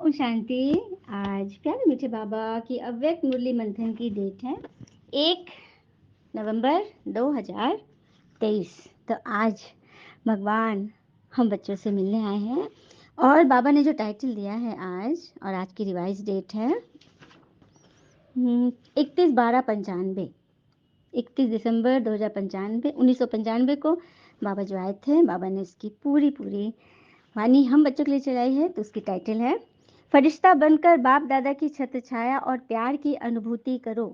ओम शांति। आज प्यारे मीठे बाबा की अव्यक्त मुरली मंथन की डेट है 1 नवंबर 2023। तो आज भगवान हम बच्चों से मिलने आए हैं और बाबा ने जो टाइटल दिया है आज की रिवाइज डेट है 31/12/95, 31 दिसंबर 2095, 1995 को बाबा जो आए थे। बाबा ने इसकी पूरी वाणी हम बच्चों के लिए चलाई है। तो उसकी टाइटल है फरिश्ता बनकर बाप दादा की छत्र छाया और प्यार की अनुभूति करो।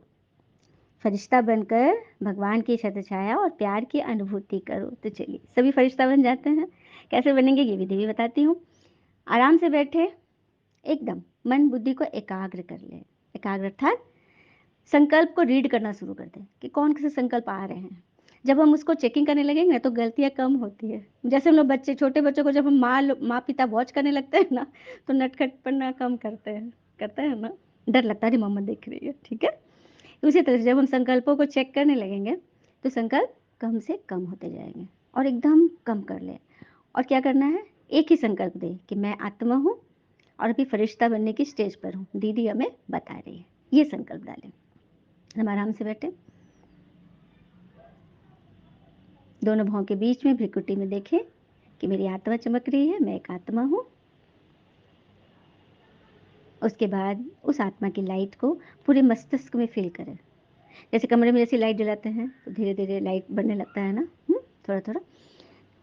फरिश्ता बनकर भगवान की छत्र छाया और प्यार की अनुभूति करो। तो चलिए सभी फरिश्ता बन जाते हैं। कैसे बनेंगे ये विधि भी बताती हूँ। आराम से बैठे, एकदम मन बुद्धि को एकाग्र कर ले। एकाग्र अर्थात संकल्प को रीड करना शुरू कर दें कि कौन से संकल्प आ रहे हैं। जब हम उसको चेकिंग करने लगेंगे तो गलतियां कम होती है। जैसे हम लोग छोटे बच्चों को जब हम माँ पिता वॉच करने लगते हैं ना, तो नटखटपना कम करते हैं ना, डर लगता है मम्मा देख रही है, ठीक है। उसी तरह से जब हम संकल्पों को चेक करने लगेंगे तो संकल्प कम से कम होते जाएंगे और एकदम कम कर ले। और क्या करना है, एक ही संकल्प दे कि मैं आत्मा हूँ और अभी फरिश्ता बनने की स्टेज पर हूँ, दीदी हमें बता रही है। ये संकल्प डालें। हम आराम से बैठे, दोनों भावों के बीच में भ्रिकुटी में देखें कि मेरी आत्मा चमक रही है, मैं एक आत्मा हूँ। उसके बाद उस आत्मा की लाइट को पूरे मस्तिष्क में फील करें। जैसे कमरे में जैसे लाइट जलाते हैं तो धीरे धीरे लाइट बढ़ने लगता है ना, थोड़ा थोड़ा।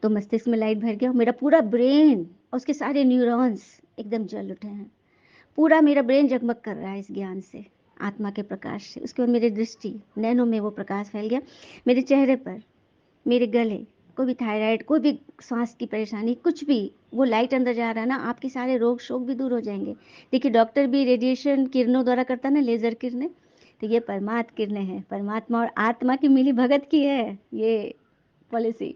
तो मस्तिष्क में लाइट भर गया, मेरा पूरा ब्रेन और उसके सारे न्यूरॉन्स एकदम जल उठे हैं। पूरा मेरा ब्रेन जगमग कर रहा है इस ज्ञान से, आत्मा के प्रकाश से। उसके बाद मेरी दृष्टि नैनों में वो प्रकाश फैल गया। मेरे चेहरे पर, मेरे गले, कोई भी थायराइड, कोई भी सांस की परेशानी, कुछ भी, वो लाइट अंदर जा रहा है ना, आपके सारे रोग शोक भी दूर हो जाएंगे। देखिए डॉक्टर भी रेडिएशन किरणों द्वारा करता है ना, लेजर किरणें। तो ये परमात्म किरणें हैं, परमात्मा और आत्मा की मिली भगत की है ये पॉलिसी।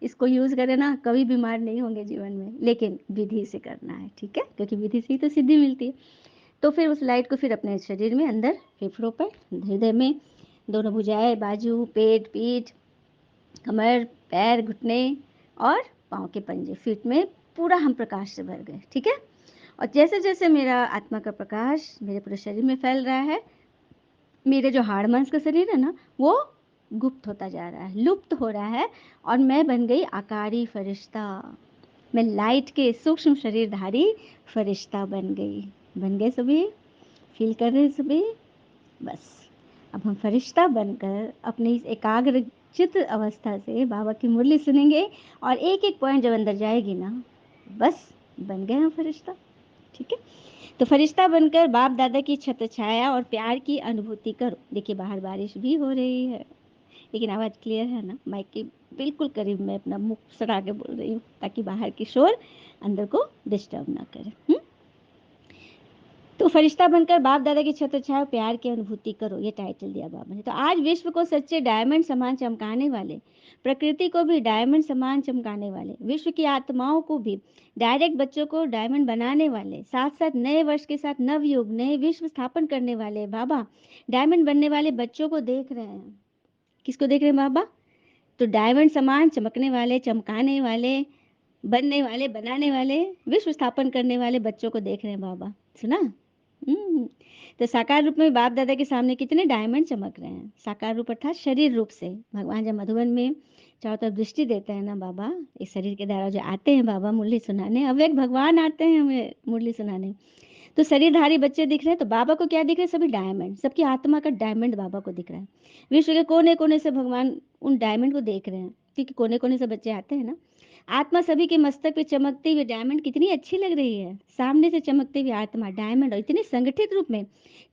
इसको यूज करें ना, कभी बीमार नहीं होंगे जीवन में, लेकिन विधि से करना है, ठीक है, क्योंकि विधि से ही तो सिद्धि मिलती है। तो फिर उस लाइट को फिर अपने शरीर में अंदर फेफड़ों पर, हृदय में, दोनों भुजाएं, बाजू, पेट, पीठ, कमर, पैर, घुटने और पाँव के पंजे, फीट में पूरा हम प्रकाश से भर गए, ठीक है। और जैसे जैसे मेरा आत्मा का प्रकाश मेरे पूरे शरीर में फैल रहा है, मेरे जो हाड़ मांस का शरीर है ना, वो गुप्त होता जा रहा है, लुप्त हो रहा है, और मैं बन गई आकारी फरिश्ता। मैं लाइट के सूक्ष्म शरीरधारी फरिश्ता बन गए सभी, फील कर रहे हैं सभी। बस अब हम फरिश्ता बनकर अपनी इस एकाग्र चित्त अवस्था से बाबा की मुरली सुनेंगे और एक एक पॉइंट जब अंदर जाएगी ना, बस बन गए हम फरिश्ता, ठीक है। तो फरिश्ता बनकर बाप दादा की छत्र छाया और प्यार की अनुभूति करो। देखिए बाहर बारिश भी हो रही है, लेकिन आवाज़ क्लियर है ना, माइक के बिल्कुल करीब मैं अपना मुख सटा के बोल रही हूँ ताकि बाहर की शोर अंदर को डिस्टर्ब ना करे। तो फरिश्ता बनकर बाप दादा की छत्र छाया प्यार की अनुभूति करो, ये टाइटल दिया बाबा ने। तो आज विश्व को सच्चे डायमंड समान चमकाने वाले, प्रकृति को भी डायमंड समान चमकाने वाले, विश्व की आत्माओं को भी डायरेक्ट बच्चों को डायमंड बनाने वाले, साथ साथ नए वर्ष के साथ नवयुग नए विश्व स्थापन करने वाले बाबा डायमंड बनने वाले बच्चों को देख रहे हैं। किसको देख रहे हैं बाबा? तो डायमंड समान चमकने वाले, चमकाने वाले, बनने वाले, बनाने वाले, विश्व स्थापन करने वाले बच्चों को देख रहे हैं बाबा। सुना? हम्म। तो साकार रूप में बाप दादा के सामने कितने डायमंड चमक रहे हैं। साकार रूप अर्थात शरीर रूप से भगवान जब मधुबन में चारों तरफ दृष्टि देते हैं ना बाबा, इस शरीर के द्वारा जो आते हैं बाबा मुरली सुनाने, अव्यक्त भगवान आते हैं हमें मुरली सुनाने, तो शरीरधारी बच्चे दिख रहे हैं। तो बाबा को क्या दिख रहे हैं? सभी डायमंड, सबकी आत्मा का डायमंड बाबा को दिख रहा है। विश्व के कोने कोने से भगवान उन डायमंड को देख रहे हैं, क्योंकि कोने कोने से बच्चे आते हैं ना। आत्मा सभी के मस्तक पे चमकते हुए डायमंड कितनी अच्छी लग रही है, सामने से चमकते हुए आत्मा डायमंड, और इतने संगठित रूप में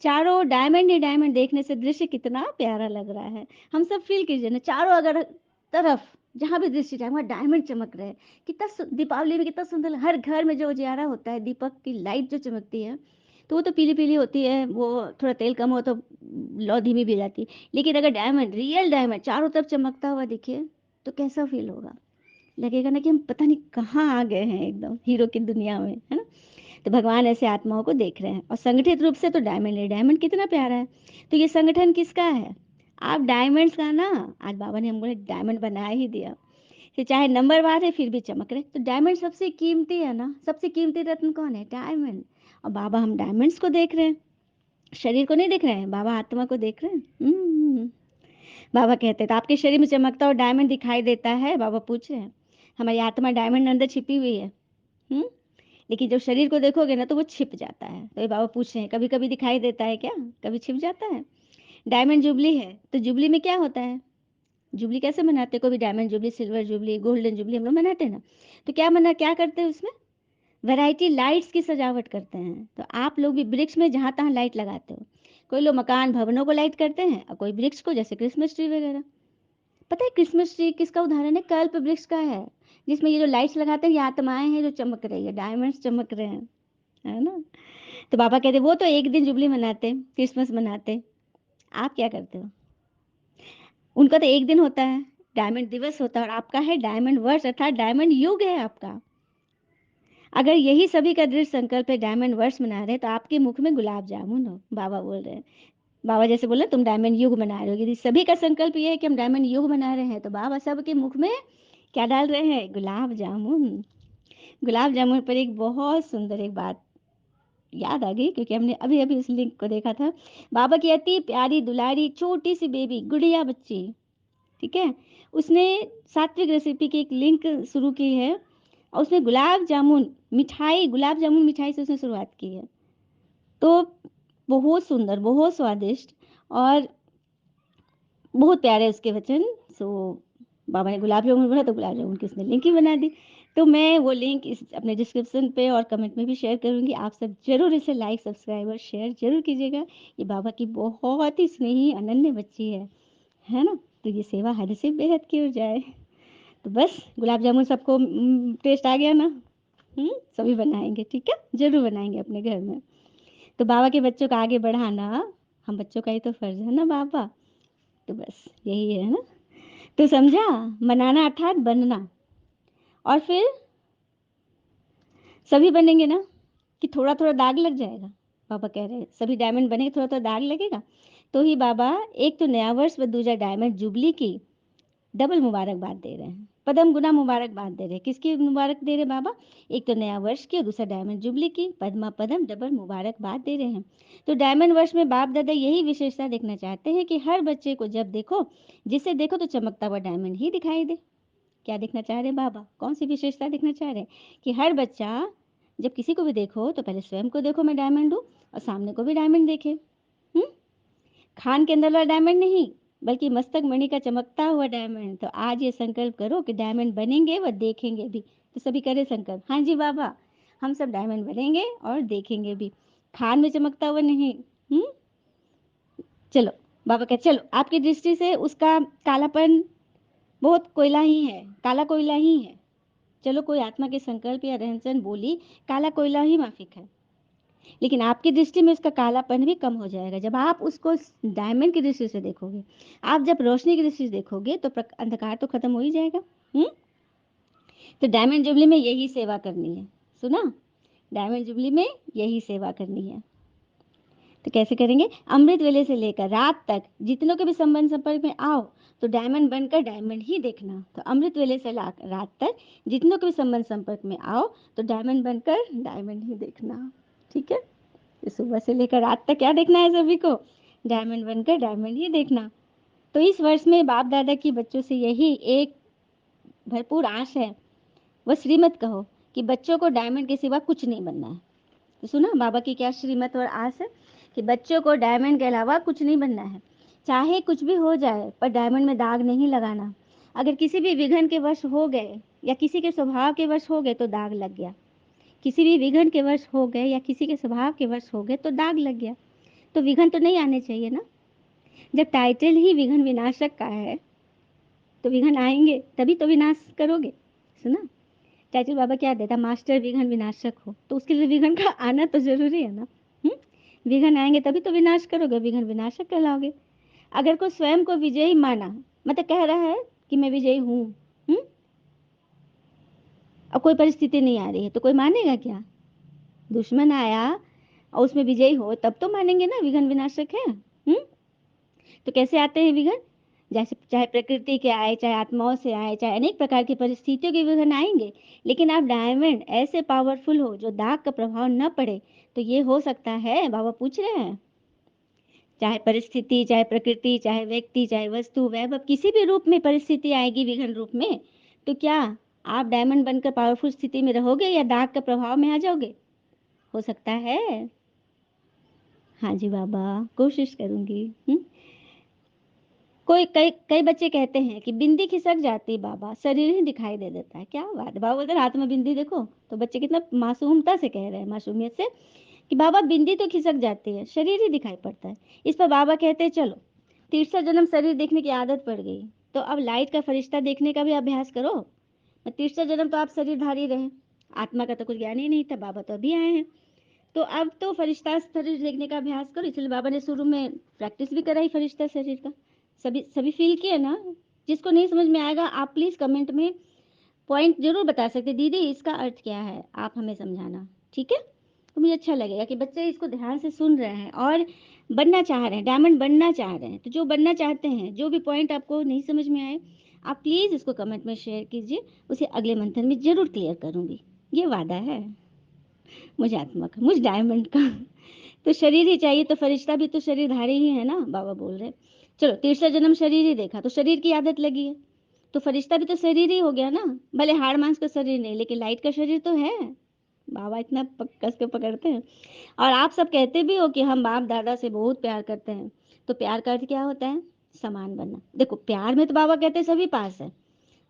चारों डायमंड ही डायमंड, देखने से दृश्य कितना प्यारा लग रहा है। हम सब फील कीजिए ना, चारों अगर तरफ जहाँ भी दृश्य जाए वहाँ डायमंड चमक रहे हैं। कितना दीपावली में कितना सुंदर, हर घर में जो उजियारा होता है, दीपक की लाइट जो चमकती है, तो वो तो पीली पीली होती है, वो थोड़ा तेल कम हो तो लौ धीमी भी जाती है। लेकिन अगर डायमंड, रियल डायमंड चारों तरफ चमकता हुआ दिखे तो कैसा फील होगा? लगेगा ना कि हम पता नहीं कहाँ आ गए हैं, एकदम हीरो की दुनिया में, है ना। तो भगवान ऐसे आत्माओं को देख रहे हैं, और संगठित रूप से तो डायमंड है। डायमंड कितना प्यारा है। तो ये संगठन किसका है? आप डायमंड्स का ना, आज बाबा ने हमको एक डायमंड बनाया ही दिया। कि चाहे नंबरवार है फिर भी चमक रहे। तो डायमंड सबसे कीमती है ना, सबसे कीमती रत्न कौन है? डायमंड। और बाबा हम डायमंड्स को देख रहे हैं, शरीर को नहीं देख रहे हैं, बाबा आत्मा को देख रहे हैं। बाबा कहते हैं तो आपके शरीर में चमकता और डायमंड दिखाई देता है? बाबा पूछ रहे हैं। हमारी आत्मा डायमंड अंदर छिपी हुई है। हम्म लेकिन जब शरीर को देखोगे ना तो वो छिप जाता है। तो ये बाबा पूछ रहे हैं कभी कभी दिखाई देता है क्या, कभी छिप जाता है? डायमंड जुबली है तो जुबली में क्या होता है? जुबली कैसे मनाते हैं? कोई भी diamond jubilee, silver jubilee, golden jubilee हम लोग मनाते हैं ना। तो क्या करते हैं उसमें? वैरायटी लाइट्स की सजावट करते हैं। तो आप लोग भी वृक्ष में जहाँ तहाँ लाइट लगाते हो। कोई लोग मकान भवनों को लाइट करते हैं और कोई वृक्ष को, जैसे क्रिसमस ट्री वगैरह। पता है क्रिसमस ट्री किसका उदाहरण है? कल्प वृक्ष का है, जिसमें ये जो लाइट्स लगाते हैं ये आत्माएं हैं जो चमक रही है, डायमंड्स चमक रहे हैं, है ना। तो बाबा कहते वो तो एक दिन जुबली मनाते, क्रिसमस मनाते। आप क्या करते हो? उनका तो एक दिन होता है, डायमंड दिवस होता है, और आपका है डायमंड वर्ष, अर्थात डायमंड युग है आपका। अगर यही सभी का दृढ़ संकल्प है, डायमंड वर्ष मना रहे हैं, तो आपके मुख में गुलाब जामुन हो। बाबा बोल रहे हैं, बाबा जैसे बोले तुम डायमंड युग मना रहे हो, यदि सभी का संकल्प ये है कि हम डायमंड युग मना रहे हैं, तो बाबा सबके मुख में क्या डाल रहे हैं? गुलाब जामुन। गुलाब जामुन पर एक बहुत सुंदर एक बात याद आ गई, क्योंकि हमने अभी अभी उस लिंक को देखा था। बाबा की अति प्यारी दुलारी छोटी सी बेबी गुड़िया बच्ची, ठीक है, उसने सात्विक रेसिपी की एक लिंक शुरू की है, और उसने गुलाब जामुन मिठाई, गुलाब जामुन मिठाई से उसने शुरुआत की है। तो बहुत सुंदर, बहुत स्वादिष्ट, और बहुत प्यारे उसके वचन। सो बाबा ने गुलाब जामुन बना तो गुलाब जामुन की उसने लिंक ही बना दी। तो मैं वो लिंक इस अपने डिस्क्रिप्शन पे और कमेंट में भी शेयर करूंगी। आप सब जरूर इसे लाइक, सब्सक्राइब और शेयर जरूर कीजिएगा। ये बाबा की बहुत ही स्नेही अनन्य बच्ची है ना। तो ये सेवा हद से बेहद की हो जाए। तो बस गुलाब जामुन सबको टेस्ट आ गया ना। सभी बनाएंगे, ठीक है, जरूर बनाएंगे अपने घर में। तो बाबा के बच्चों को आगे बढ़ाना हम बच्चों का ही तो फर्ज है ना बाबा। तो बस यही है ना। तो समझा, मनाना अर्थात बनना। और फिर सभी बनेंगे ना कि थोड़ा थोड़ा दाग लग जाएगा? बाबा कह रहे हैं सभी डायमंड बनेंगे, थोड़ा थोड़ा दाग लगेगा। तो ही बाबा एक तो नया वर्ष व दूसरा डायमंड जुबली की डबल मुबारकबाद दे रहे हैं, पदम गुना मुबारकबाद दे रहे हैं। किसकी मुबारक दे रहे हैं बाबा? एक तो नया वर्ष की और दूसरा डायमंड जुबली की, पद्मा पदम डबल मुबारकबाद दे रहे हैं। तो डायमंड वर्ष में बाप दादा यही विशेषता देखना चाहते हैं कि हर बच्चे को जब देखो, जिसे देखो तो चमकता हुआ डायमंड ही दिखाई दे। क्या देखना चाह रहे हैं बाबा? कौन सी विशेषता देखना चाह रहे हैं? कि हर बच्चा जब किसी को भी देखो तो पहले स्वयं को देखो मैं डायमंड हूँ, और सामने को भी डायमंड देखे। खान के अंदर वाला डायमंड नहीं, बल्कि मस्तक मणि का चमकता हुआ डायमंड। तो आज ये संकल्प करो कि डायमंड बनेंगे व देखेंगे भी। तो सभी करें संकल्प, हाँ जी बाबा, हम सब डायमंड बनेंगे और देखेंगे भी, खान में चमकता हुआ नहीं। हम्म चलो, बाबा कहते चलो आपकी दृष्टि से उसका कालापन बहुत कोयला ही है, काला कोयला ही है। चलो कोई आत्मा के संकल्प या रहन सहन बोली काला कोयला ही माफिक है, लेकिन आपकी दृष्टि में उसका कालापन भी कम हो जाएगा जब आप उसको डायमंड की दृष्टि से देखोगे। आप जब रोशनी की दृष्टि से देखोगे तो अंधकार तो खत्म हो ही जाएगा। तो डायमंड जुबली में यही सेवा करनी है, सुना, डायमंड जुबली में यही सेवा करनी है। तो कैसे करेंगे? अमृत वेले से लेकर रात तक जितनों के भी संबंध संपर्क में आओ तो डायमंड बनकर डायमंड ही देखना। तो अमृत वेले से रात तक जितनों के भी संबंध संपर्क में आओ तो डायमंड बनकर डायमंड ही देखना, ठीक है। तो सुबह से लेकर रात तक क्या देखना है सभी को? डायमंड बनकर डायमंड ही देखना। तो इस वर्ष में बाप दादा की बच्चों से यही एक भरपूर आश है, वह श्रीमत कहो कि बच्चों को डायमंड के सिवा कुछ नहीं बनना है। तो सुना बाबा की क्या श्रीमत और आस है कि बच्चों को डायमंड के अलावा कुछ नहीं बनना है। चाहे कुछ भी हो जाए पर डायमंड में दाग नहीं लगाना। अगर किसी भी विघन के वश हो गए या किसी के स्वभाव के वश हो गए तो दाग लग गया। किसी भी विघन के वश हो गए या किसी के स्वभाव के वश हो गए तो दाग लग गया। तो विघन तो नहीं आने चाहिए ना। जब टाइटल ही विघन विनाशक का है तो विघन आएंगे तभी तो विनाश करोगे। सुना, टाइटल बाबा क्या देता? मास्टर विघन विनाशक हो, तो उसके लिए विघन का आना तो जरूरी है ना। विघन आएंगे तभी तो विनाश करोगे, विघन विनाशक कहलाओगे। अगर कोई स्वयं को विजयी माना, मतलब कह रहा है कि मैं विजयी हूँ, अब कोई परिस्थिति नहीं आ रही है तो कोई मानेगा क्या? दुश्मन आया और उसमें विजयी हो तब तो मानेंगे ना विघन विनाशक है। तो कैसे आते हैं विघन? जैसे चाहे प्रकृति के आए, चाहे आत्माओं से आए, चाहे अनेक प्रकार की परिस्थितियों के विघ्न आएंगे, लेकिन आप डायमंड ऐसे पावरफुल हो जो दाग का प्रभाव न पड़े, तो ये हो सकता है? बाबा पूछ रहे हैं। चाहे परिस्थिति, चाहे प्रकृति, चाहे व्यक्ति, चाहे वस्तु, वैभव, किसी भी रूप में परिस्थिति आएगी विघ्न रूप में, तो क्या आप डायमंड बनकर पावरफुल स्थिति में रहोगे या दाग का प्रभाव में आ जाओगे? हो सकता है। हाँ जी बाबा, कोशिश करूंगी। कोई कई कई बच्चे कहते हैं कि बिंदी खिसक जाती बाबा, शरीर ही दिखाई दे देता है। क्या बात है, बाबा बोलते हैं हाथ में बिंदी देखो। तो बच्चे कितना मासूमता से कह रहे हैं, मासूमियत से, कि बाबा बिंदी तो खिसक जाती है, शरीर ही दिखाई पड़ता है। इस पर बाबा कहते हैं चलो, तीसरा जन्म शरीर देखने की आदत पड़ गई, तो अब लाइट का फरिश्ता देखने का भी अभ्यास करो। तीसरा जन्म तो आप शरीरधारी रहे, आत्मा का तो कुछ ज्ञान ही नहीं था, बाबा तो अभी आए हैं, तो अब तो फरिश्ता शरीर देखने का अभ्यास करो। इसलिए बाबा ने शुरू में प्रैक्टिस भी कराई फरिश्ता शरीर का। सभी सभी फील किए ना? जिसको नहीं समझ में आएगा आप प्लीज कमेंट में पॉइंट जरूर बता सकते, दीदी इसका अर्थ क्या है, आप हमें समझाना, ठीक है? तो मुझे अच्छा लगेगा कि बच्चे इसको ध्यान से सुन रहे हैं और बनना चाह रहे हैं, डायमंड बनना चाह रहे हैं। तो जो बनना चाहते हैं, जो भी पॉइंट आपको नहीं समझ में आए, आप प्लीज इसको कमेंट में शेयर कीजिए, उसे अगले मंथन में जरूर क्लियर करूंगी, ये वादा है मुझे आत्मा का, मुझे डायमंड का। तो शरीर ही चाहिए, तो फरिश्ता भी तो शरीरधारी ही है ना, बाबा बोल रहे। चलो, तीसरा जन्म शरीर ही देखा तो शरीर की आदत लगी है, तो फरिश्ता भी तो शरीर ही हो गया ना। भले हाड़ मांस का शरीर नहीं, लेकिन लाइट का शरीर तो है। बाबा इतना कस के पकड़ते हैं। और आप सब कहते भी हो कि हम बाप दादा से बहुत प्यार करते हैं, तो प्यार का अर्थ क्या होता है? समान बनना। देखो, प्यार में तो बाबा कहते हैं सभी पास है,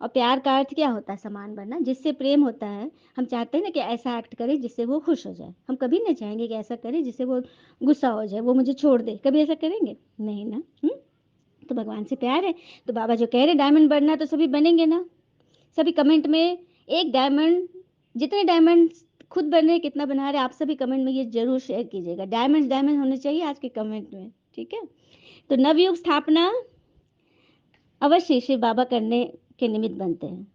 और प्यार का अर्थ क्या होता है? समान बनना। जिससे प्रेम होता है, हम चाहते हैं ना कि ऐसा एक्ट करे जिससे वो खुश हो जाए। हम कभी नहीं चाहेंगे कि ऐसा करे जिससे वो गुस्सा हो जाए, वो मुझे छोड़ दे, कभी ऐसा करेंगे नहीं ना। तो भगवान से प्यार है, तो बाबा जो कह रहे डायमंड बनना, तो सभी बनेंगे ना। सभी कमेंट में एक डायमंड, जितने डायमंड खुद बन रहे कितना बना रहे, आप सभी कमेंट में ये जरूर शेयर कीजिएगा। डायमंड डायमंड होने चाहिए आज के कमेंट में, ठीक है? तो नवयुग स्थापना अवश्य शिव बाबा करने के निमित्त बनते हैं।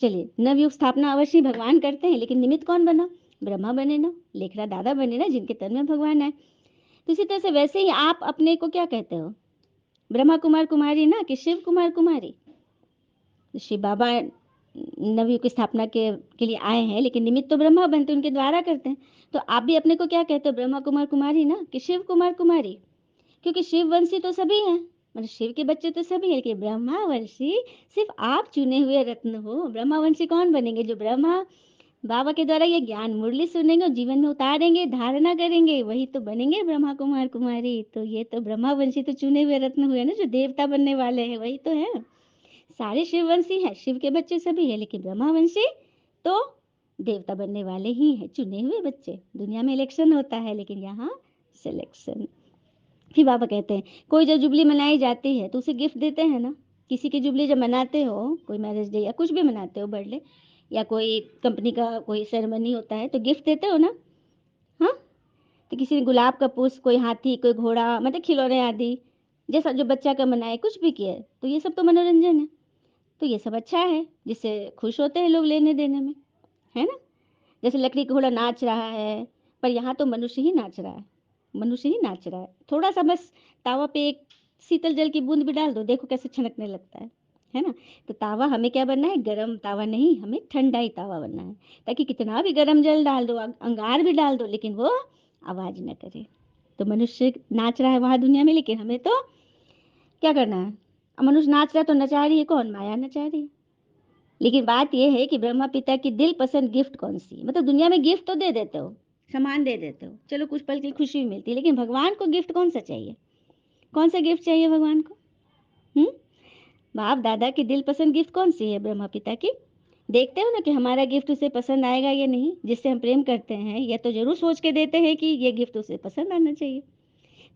चलिए, नवयुग स्थापना अवश्य भगवान करते हैं, लेकिन निमित्त कौन बना? ब्रह्मा बने ना, लेखरा दादा बने ना, जिनके तन में भगवान है। तो इसी तरह से वैसे ही आप अपने को क्या कहते हो? ब्रह्मा कुमार कुमारी ना, कि शिव कुमार कुमारी? शिव बाबा नवयुग की स्थापना के लिए आए हैं, लेकिन निमित्त तो ब्रह्मा बनते, उनके द्वारा करते हैं। तो आप भी अपने को क्या कहते हो? ब्रह्मा कुमार कुमारी ना, कि शिव कुमार कुमारी? क्योंकि शिव वंशी तो सभी हैं, मतलब शिव के बच्चे तो सभी हैं, लेकिन ब्रह्मा वंशी सिर्फ आप चुने हुए रत्न हो। ब्रह्मा वंशी कौन बनेंगे? जो ब्रह्मा बाबा के द्वारा ये ज्ञान मुरली सुनेंगे और जीवन में उतारेंगे, धारणा करेंगे, वही तो बनेंगे ब्रह्मा कुमार कुमारी। तो ये तो ब्रह्मा वंशी तो चुने हुए रत्न हुए ना, जो देवता बनने वाले हैं, वही तो है। सारे शिववंशी हैं, शिव के बच्चे सभी है, लेकिन ब्रह्मावंशी तो देवता बनने वाले ही हैं, चुने हुए बच्चे। दुनिया में इलेक्शन होता है, लेकिन यहाँ सिलेक्शन। फिर बाबा कहते हैं, कोई जब जुबली मनाई जाती है तो उसे गिफ्ट देते हैं ना। किसी की जुबली जब मनाते हो, कोई मैरिज डे या कुछ भी मनाते हो, बर्थडे या कोई कंपनी का कोई सेरेमनी होता है, तो गिफ्ट देते हो ना। हाँ, तो किसी ने गुलाब का पुष्प, कोई हाथी, कोई घोड़ा, मतलब खिलौने आदि, जैसा जो बच्चा का मनाए, कुछ भी किए, तो ये सब तो मनोरंजन है। तो ये सब अच्छा है, जिससे खुश होते हैं लोग लेने देने में, है ना? जैसे लकड़ी का घोड़ा नाच रहा है, पर यहाँ तो मनुष्य ही नाच रहा है, मनुष्य ही नाच रहा है। थोड़ा सा बस तावा पे एक शीतल जल की बूंद भी डाल दो, देखो कैसे छनकने लगता है ना? तो तावा हमें क्या बनना है? गरम तावा नहीं, हमें ठंडा ही तावा बनना है, ताकि कितना भी गरम जल डाल दो, अंगार भी डाल दो, लेकिन वो आवाज न करे। तो मनुष्य नाच रहा है वहां दुनिया में, लेकिन हमें तो क्या करना है? अब मनुष्य नाच रहा है तो नचा रही है कौन? माया नचा रही है। लेकिन बात यह है कि ब्रह्मा पिता की दिल पसंद गिफ्ट कौन सी? मतलब दुनिया में गिफ्ट तो दे देते हो, सामान दे देते हो, चलो कुछ पल की खुशी भी मिलती है, लेकिन भगवान को गिफ्ट कौन सा चाहिए? कौन सा गिफ्ट चाहिए भगवान को? हम्म बाप दादा की दिल पसंद गिफ्ट कौन सी है ब्रह्मा पिता की? देखते हो ना कि हमारा गिफ्ट उसे पसंद आएगा या नहीं। जिससे हम प्रेम करते हैं, या तो जरूर सोच के देते हैं कि ये गिफ्ट उसे पसंद आना चाहिए।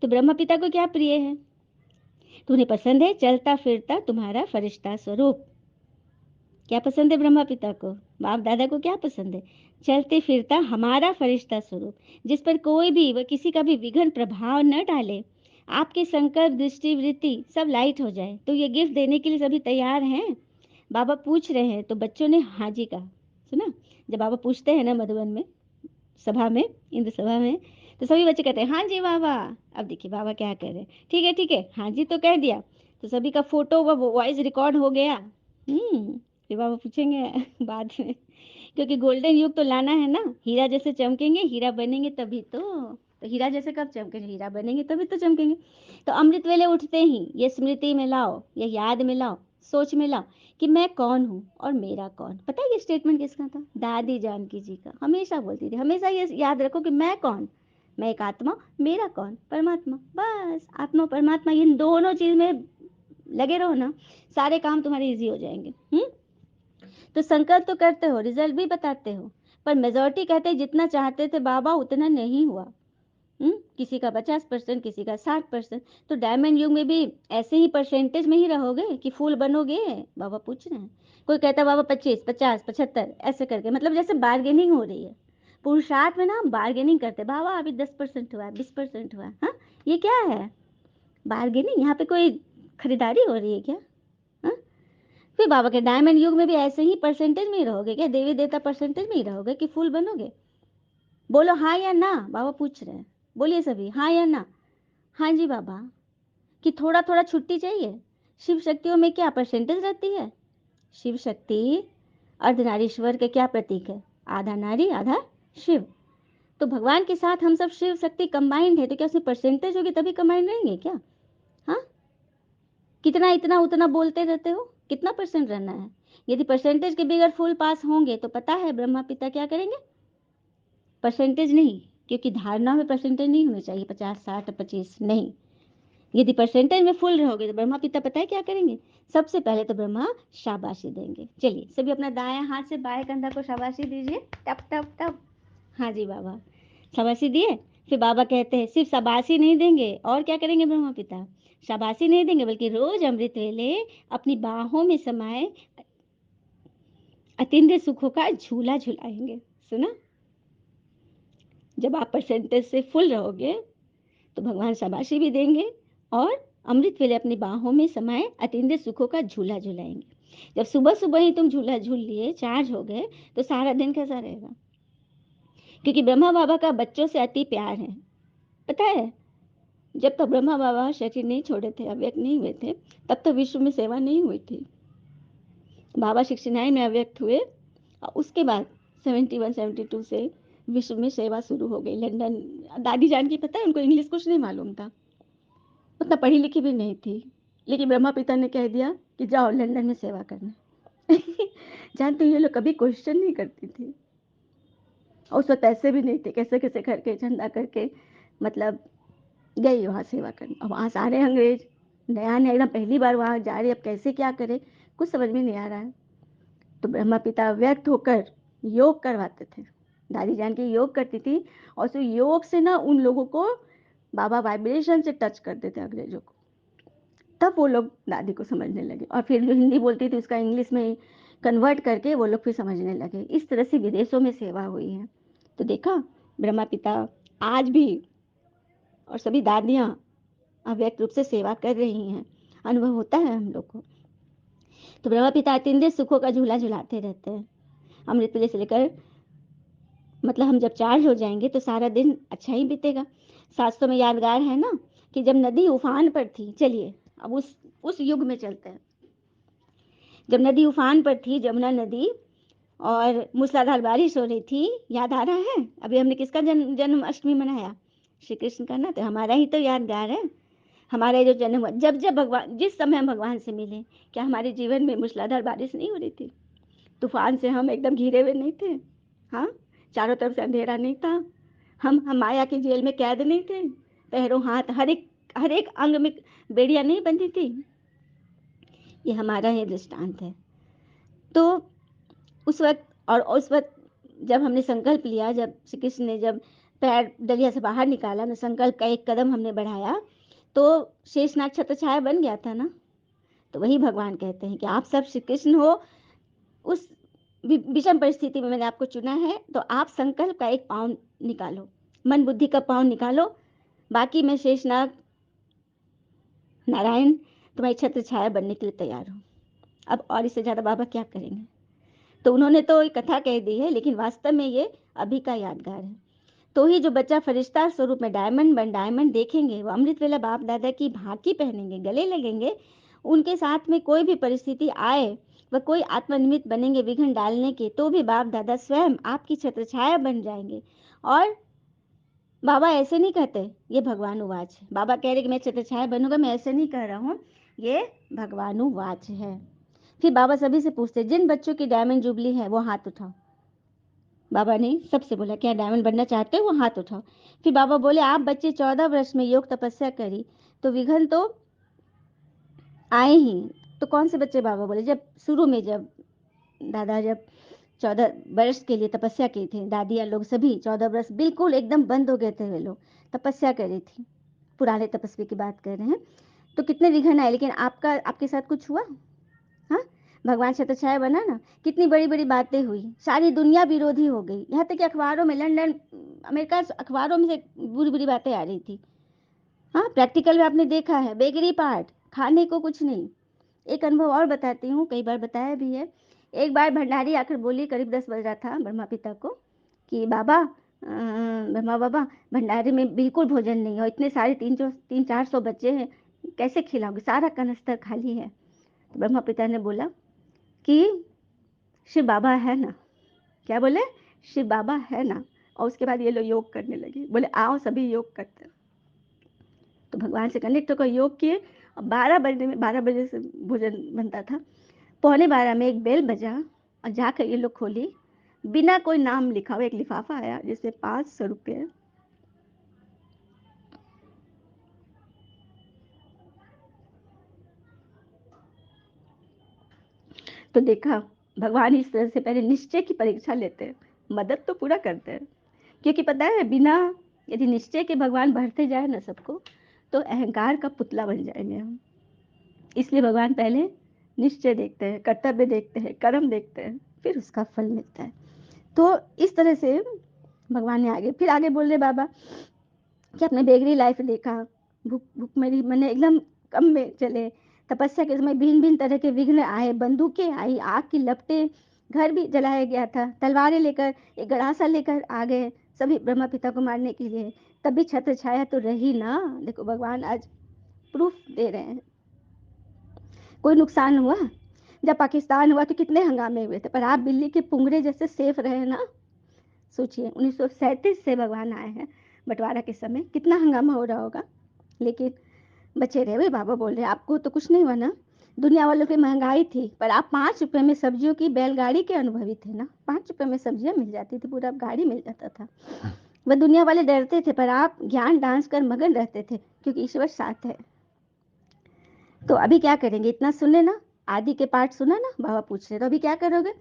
तो ब्रह्मा पिता को क्या प्रिय है? तो उन्हें पसंद है चलता फिरता तुम्हारा फरिश्ता स्वरूप। क्या पसंद है ब्रह्मा पिता को? बाप दादा को क्या पसंद है? चलते फिरता हमारा फरिश्ता स्वरूप, जिस पर कोई भी व किसी का भी विघ्न प्रभाव न डाले। आपके संकल्प, दृष्टि, वृत्ति सब लाइट हो जाए। तो ये गिफ्ट देने के लिए सभी तैयार हैं? बाबा पूछ रहे हैं, तो बच्चों ने हाँ जी कहा। सुना? जब बाबा पूछते हैं ना मधुबन में, सभा में, इंद्र सभा में, तो सभी बच्चे कहते हैं हाँ जी बाबा। अब देखिए बाबा क्या कह रहे हैं, ठीक है हाँ जी तो कह दिया, तो सभी का फोटो व वॉइस रिकॉर्ड हो गया। फिर बाबा पूछेंगे बाद में, क्योंकि गोल्डन युग तो लाना है ना, हीरा जैसे चमकेंगे, हीरा बनेंगे तभी तो हीरा जैसे कब चमकेंगे, हीरा बनेंगे तभी तो चमकेंगे। तो अमृत वेले उठते ही ये स्मृति में लाओ, ये याद में लाओ, सोच में लाओ कि मैं कौन हूँ और मेरा कौन। पता है ये स्टेटमेंट किसका था? दादी जानकी जी का। हमेशा बोलती थी, हमेशा ये याद रखो कि मैं कौन, मैं एक आत्मा, मेरा कौन, परमात्मा। बस आत्मा परमात्मा इन दोनों चीज में लगे रहो ना, सारे काम तुम्हारे इजी हो जाएंगे। तो संकल्प तो करते हो, रिजल्ट भी बताते हो, पर मेजोरिटी कहते हैं जितना चाहते थे बाबा उतना नहीं हुआ। किसी का 50%, किसी का 60%। तो डायमंड युग में भी ऐसे ही परसेंटेज में ही रहोगे कि फूल बनोगे? बाबा पूछ रहे हैं। कोई कहता है बाबा 25, 50, 75 ऐसे करके, मतलब जैसे बार्गेनिंग हो रही है। पुरुषार्थ में ना हम बार्गेनिंग करते, बाबा अभी 10% हुआ, 20% हुआ। हाँ, ये क्या है? बार्गेनिंग। यहाँ पे कोई खरीदारी हो रही है क्या? हाँ? फिर बाबा के डायमंड युग में भी ऐसे ही परसेंटेज में ही रहोगे क्या? देवी देवता परसेंटेज में ही रहोगे कि फूल बनोगे? बोलो हाँ या ना, बाबा पूछ रहे हैं। बोलिए सभी, हाँ या ना? हाँ जी बाबा। कि थोड़ा थोड़ा छुट्टी चाहिए? शिव शक्तियों में क्या परसेंटेज रहती है? शिव शक्ति अर्धनारीश्वर के क्या प्रतीक है? आधा नारी आधा शिव। तो भगवान के साथ हम सब शिव शक्ति कंबाइंड है, तो क्या उसमें परसेंटेज होगी तभी कंबाइंड रहेंगे क्या? हाँ, कितना इतना उतना बोलते रहते हो, कितना परसेंट रहना है? यदि परसेंटेज के बगैर फुल पास होंगे तो पता है ब्रह्मा पिता क्या करेंगे? परसेंटेज नहीं, क्योंकि धारणा में परसेंटेज नहीं होनी चाहिए 50, 60, 25 नहीं। यदि परसेंटेज में फुल रहोगे तो ब्रह्मा पिता पता है क्या करेंगे? सबसे पहले तो ब्रह्मा शाबाशी देंगे। चलिए सभी अपना दाएं हाथ से बाएं कंधा को शाबाशी दीजिए, टप टप टप। हाँ जी बाबा, शाबाशी दिए। फिर बाबा कहते हैं सिर्फ शाबाशी नहीं देंगे, और क्या करेंगे ब्रह्मा पिता? शाबाशी नहीं देंगे बल्कि रोज अमृत वेले अपनी बाहों में समाये अतीन्द्रिय सुखों का झूला झुलाएंगे। सुना? जब आप परसेंटेज से फुल रहोगे तो भगवान शाबाशी भी देंगे और अमृत वेले अपनी बाहों में समाये अतीन्द्रिय सुखों का झूला झुलाएंगे। जब सुबह सुबह ही तुम झूला झूल लिए, चार्ज हो गए, तो सारा दिन कैसा रहेगा? क्योंकि ब्रह्मा बाबा का बच्चों से अति प्यार है। पता है, जब तक ब्रह्मा बाबा शरीर नहीं छोड़े थे, अव्यक्त नहीं हुए थे, तब तक विश्व में सेवा नहीं हुई थी। बाबा 69 में अव्यक्त हुए और उसके बाद 71, 72 से विश्व में सेवा शुरू हो गई। लंदन, दादी जान की पता है उनको इंग्लिश कुछ नहीं मालूम था, उतना पढ़ी लिखी भी नहीं थी, लेकिन ब्रह्मा पिता ने कह दिया कि जाओ लंदन में सेवा करना। जानते ये लोग कभी क्वेश्चन नहीं करती थी, और उस वक्त पैसे भी नहीं थे, कैसे कैसे करके चंदा करके मतलब गई वहाँ सेवा करने। अब वहाँ सारे अंग्रेज, नया नया एकदम पहली बार वहाँ जा रहे, अब कैसे क्या करे कुछ समझ में नहीं आ रहा है। तो ब्रह्मा पिता व्यक्त होकर योग करवाते थे। दादी जान की योग करती थी, और उस योग से ना उन लोगों को बाबा वाइब्रेशन से टच करते थे, अंग्रेजों को। तब वो लोग दादी को समझने लगे, और फिर जो हिंदी बोलती थी उसका इंग्लिश में कन्वर्ट करके वो लोग फिर समझने लगे। इस तरह से विदेशों में सेवा हुई है। तो देखा, ब्रह्मा पिता आज भी और सभी दादियाँ अव्यक्त रूप से सेवा कर रही हैं, अनुभव होता है हम लोग को। तो ब्रह्मा पिता अतीन्द्रिय सुखों का झूला झुलाते रहते हैं। अमृत वेले से लेकर मतलब हम जब चार्ज हो जाएंगे तो सारा दिन अच्छा ही बीतेगा। शास्त्रों में यादगार है ना कि जब नदी उफान पर थी, चलिए अब उस युग में चलते हैं। जब नदी उफान पर थी, जमुना नदी, और मूसलाधार बारिश हो रही थी, याद आ रहा है? अभी हमने किसका जन्माष्टमी मनाया? श्री कृष्ण का ना, तो हमारा ही तो यादगार है। हमारा जो जन्म हुआ, जब जब भगवान, जिस समय हम भगवान से मिले, क्या हमारे जीवन में मूसलाधार बारिश नहीं हो रही थी? तूफान से हम एकदम घिरे हुए नहीं थे? हाँ, चारों तरफ से अंधेरा नहीं था? हम माया की जेल में कैद नहीं थे? पैरों हाथ हर एक अंग में बेड़ियां नहीं बंधी थी? ये हमारा ही दृष्टांत है। तो उस वक्त जब हमने संकल्प लिया, जब श्री कृष्ण ने जब पैर दरिया से बाहर निकाला ना, संकल्प का एक कदम हमने बढ़ाया, तो शेषनाग छत्र छाया बन गया था ना। तो वही भगवान कहते हैं कि आप सब श्री कृष्ण हो। उस विषम परिस्थिति में मैंने आपको चुना है, तो आप संकल्प का एक पाँव निकालो, मन बुद्धि का पाँव निकालो, बाकी मैं शेषनाग नारायण तुम्हारी छत्र छाया बनने के लिए तैयार हूँ। अब और इससे ज़्यादा बाबा क्या करेंगे? तो उन्होंने तो एक कथा कह दी है, लेकिन वास्तव में ये अभी का यादगार है। तो ही जो बच्चा फरिश्ता स्वरूप में डायमंड देखेंगे, वो अमृत वेला बाप दादा की भाकी पहनेंगे, गले लगेंगे, उनके साथ में कोई भी परिस्थिति आए, वह कोई आत्मनिमित्त बनेंगे विघ्न डालने के, तो भी बाप दादा स्वयं आपकी छत्रछाया बन जाएंगे। और बाबा ऐसे नहीं कहते, ये भगवानुवाच है। बाबा कह रहे कि मैं छत्रछाया बनूंगा, मैं ऐसे नहीं कह रहा हूँ, ये भगवानुवाच है। फिर बाबा सभी से पूछते, जिन बच्चों की डायमंड जुबली है वो हाथ उठाओ। बाबा ने सबसे बोला, क्या डायमंड बनना चाहते हो, वो हाथ उठाओ। फिर बाबा बोले, आप बच्चे 14 वर्ष में योग तपस्या करी तो विघ्न तो आए ही। तो कौन से बच्चे, बाबा बोले जब शुरू में, जब दादा जब 14 वर्ष के लिए तपस्या की थी, दादियाँ लोग सभी 14 वर्ष बिल्कुल एकदम बंद हो गए थे, वे लोग तपस्या करी थी, पुराने तपस्वी की बात कर रहे हैं। तो कितने विघ्न आए, लेकिन आपके साथ कुछ हुआ? हाँ, भगवान छत्रछाया बना ना, कितनी बड़ी बड़ी बातें हुई, सारी दुनिया विरोधी हो गई, यहाँ तक कि अखबारों में, लंदन अमेरिका अखबारों में से बुरी बुरी बातें आ रही थी। हाँ, प्रैक्टिकल में आपने देखा है, बेकरी पार्ट, खाने को कुछ नहीं। एक अनुभव और बताती हूँ, कई बार बताया भी है। एक बार भंडारी आकर बोली, करीब 10 बज रहा था ब्रह्मा पिता को, कि बाबा, ब्रह्मा बाबा, भंडारे में बिल्कुल भोजन नहीं है और इतने सारे 300-400 बच्चे हैं, कैसे खिलाओगे, सारा कनस्तर खाली है। तो ब्रह्मा पिता ने बोला कि शिव बाबा है ना। क्या बोले? शिव बाबा है ना। और उसके बाद ये लोग योग करने लगे, बोले आओ सभी योग करते हैं। तो भगवान से कनेक्ट होकर योग किए। और 12 बजे से भोजन बनता था। 11:45 में एक बेल बजा और जाकर ये लोग खोली, बिना कोई नाम लिखा हुआ एक लिफाफा आया जिसमें 500 रुपये। तो देखा, भगवान इस तरह से पहले निश्चय की परीक्षा लेते हैं, मदद तो पूरा करते हैं, क्योंकि पता है बिना, यदि निश्चय के भगवान बढ़ते जाए ना सबको, तो अहंकार का पुतला बन जाएंगे हम। इसलिए भगवान पहले निश्चय देखते हैं, कर्तव्य देखते हैं, कर्म देखते हैं, फिर उसका फल मिलता है। तो इस तरह से भगवान ने आगे, फिर आगे बोल रहे बाबा कि अपने बेगरी लाइफ देखा, भूख भूख मेरी मैंने एकदम कम में चले, तपस्या के समय भिन्न भिन्न तरह के विघ्न आए, बंदूकें आई, आग की लपटें, घर भी जलाया गया था, तलवारें लेकर, एक गड़ासा लेकर आ गए सभी ब्रह्मा पिता को मारने के लिए, तब भी छत्र छाया तो रही ना। देखो भगवान आज प्रूफ दे रहे हैं, कोई नुकसान हुआ? जब पाकिस्तान हुआ तो कितने हंगामे हुए थे, पर आप बिल्ली के पुंगरे जैसे सेफ रहे ना। सोचिए 1937 से भगवान आए हैं, बंटवारा के समय कितना हंगामा हो रहा होगा, लेकिन बचे रहे। भाई बाबा बोल रहे आपको तो कुछ नहीं हुआ ना, दुनिया वालों की महंगाई थी, पर आप 5 रुपए में सब्जियों की बैलगाड़ी के अनुभवी थे ना। 5 रुपए में सब्जियां मिल जाती थी, पूरा गाड़ी मिल जाता था। वह दुनिया वाले डरते थे, पर आप ज्ञान डांस कर मगन रहते थे, क्योंकि ईश्वर साथ है। तो अभी क्या करेंगे, इतना सुने ना, आदि के पाठ सुना ना, बाबा पूछ रहे, तो अभी क्या करोगे?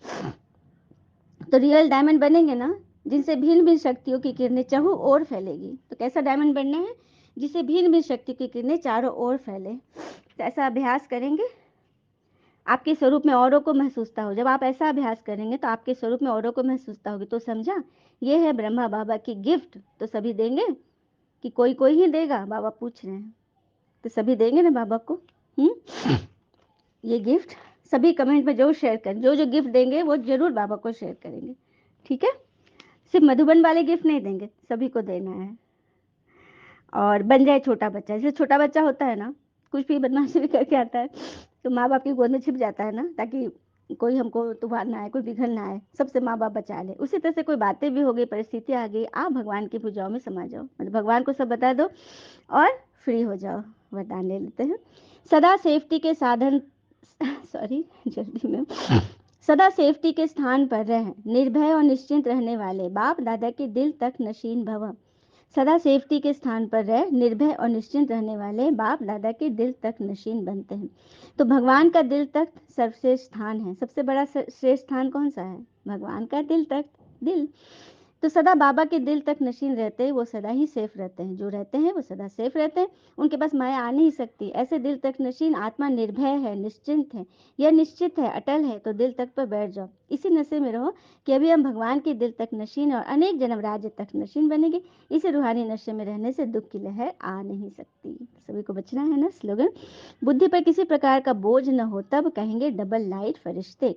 तो रियल डायमंड बनेंगे ना, जिनसे भिन्न भिन्न शक्तियों की किरणें चारों ओर फैलेगी। तो कैसा डायमंड बनना है? जिसे भिन्न भिन्न शक्ति की किरणें चारों ओर फैले। तो ऐसा अभ्यास करेंगे, आपके स्वरूप में औरों को महसूसता हो। जब आप ऐसा अभ्यास करेंगे तो आपके स्वरूप में औरों को महसूसता होगी। तो समझा, ये है ब्रह्मा बाबा की गिफ्ट। तो सभी देंगे कि कोई कोई ही देगा? बाबा पूछ रहे हैं, तो सभी देंगे ना बाबा को? ये गिफ्ट सभी कमेंट में जरूर शेयर करें, जो जो गिफ्ट देंगे वो जरूर बाबा को शेयर करेंगे, ठीक है? सिर्फ मधुबन वाले गिफ्ट नहीं देंगे, सभी को देना है। और बन जाए छोटा बच्चा, जैसे छोटा बच्चा होता है ना, कुछ भी बदमाशी भी करके आता है, तो माँ बाप की गोद में छिप जाता है ना, ताकि कोई हमको तूफान ना आए, कोई बिघन ना आए, सबसे माँ बाप बचा ले। उसी तरह से कोई बातें भी हो गई, परिस्थिति आ गई, आप भगवान की भुजाओं में समा जाओ, मतलब भगवान को सब बता दो और फ्री हो जाओ। वरदान ले लेते हैं। सदा सेफ्टी के साधन सॉरी जल्दी में, सदा सेफ्टी के स्थान पर रह, निर्भय और निश्चिंत रहने वाले बाप दादा के दिल तक नशीन भव। सदा सेफ्टी के स्थान पर रह, निर्भय और निश्चिंत रहने वाले बाप दादा के दिल तक नशीन बनते हैं। तो भगवान का दिल तक सर्वश्रेष्ठ स्थान है। सबसे बड़ा श्रेष्ठ स्थान कौन सा है? भगवान का दिल तक। दिल तो सदा बाबा के दिल तक नशीन रहते हैं, वो सदा ही सेफ रहते हैं। जो रहते हैं वो सदा सेफ रहते हैं, उनके पास माया आ नहीं सकती। ऐसे दिल तक नशीन आत्मा निर्भय है, निश्चिंत है, यह निश्चित है, अटल है। तो दिल तक पर बैठ जाओ, इसी नशे में रहो कि अभी हम भगवान के दिल तक नशीन और अनेक जन्म राज्य तक नशीन बनेंगे। इसी रूहानी नशे में रहने से दुख की लहर आ नहीं सकती। सभी को बचना है ना। स्लोगन, बुद्धि पर किसी प्रकार का बोझ न हो, तब कहेंगे डबल लाइट फरिश्ते।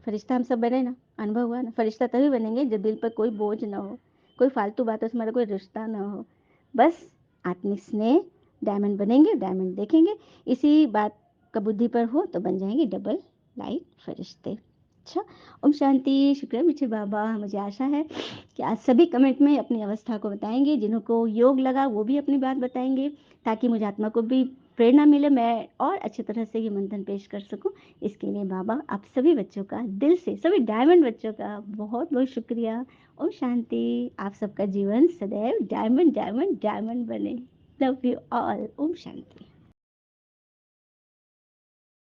फरिश्ता हम सब बने ना, अनुभव हुआ ना, फरिश्ता तभी बनेंगे जब दिल पर कोई बोझ ना हो, कोई फालतू बातों से हमारा कोई रिश्ता ना हो, बस आत्मिक स्नेह। डायमंड बनेंगे, डायमंड देखेंगे। इसी बात का बुद्धि पर हो तो बन जाएंगे डबल लाइट फरिश्ते। अच्छा, ओम शांति। शुक्र है मीठे बाबा, मुझे आशा है कि आज सभी कमेंट में अपनी अवस्था को बताएंगे, जिनको योग लगा वो भी अपनी बात बताएंगे, ताकि मुझे आत्मा को भी प्रेरणा मिले, मैं और अच्छी तरह से ये मंथन पेश कर सकूं। इसके लिए बाबा आप सभी बच्चों का दिल से, सभी डायमंड बच्चों का बहुत बहुत शुक्रिया। ओम शांति। आप सबका जीवन सदैव डायमंड डायमंड डायमंड बने। Love you all. ओम शांति।